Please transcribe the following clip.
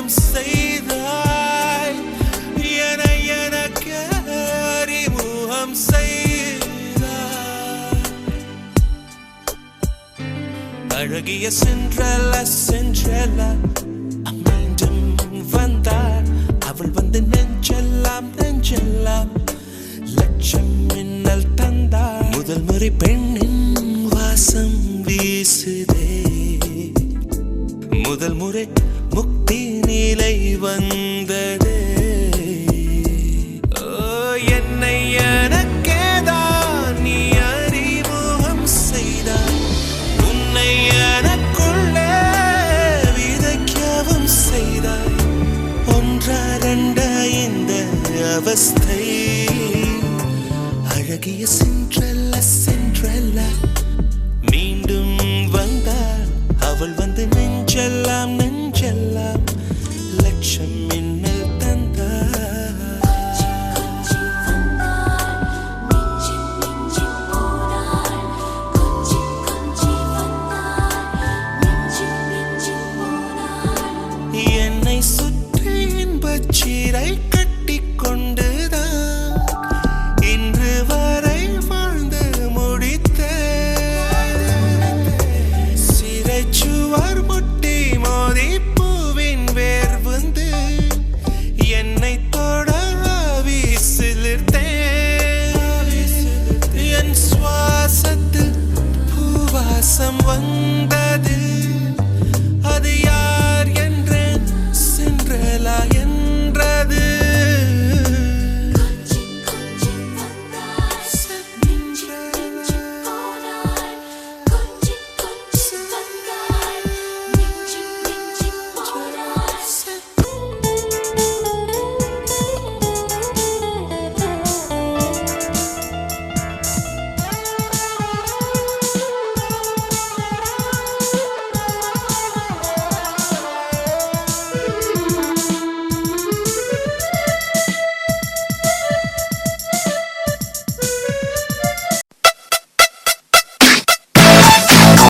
அறிமுகம் செய்தாய் எனக்கு அறிமுகம் செய்தாய் அழகிய சென்றல மீண்டும் வந்தார் அவள் வந்து நெஞ்செல்லாம் லட்சம் மின்னல் தந்தார் முதல் முறை பெண்ணின் வாசம் வீசுதே முதல் முறை முக்தி நிலை வந்ததே என்னை எனக்கேதான் நீ அறிமுகம் செய்தாய் உன்னை எனக்குள்ளே விதைக்கவும் செய்தாய் ஒன்றா ரெண்டா இந்த அவஸ்தை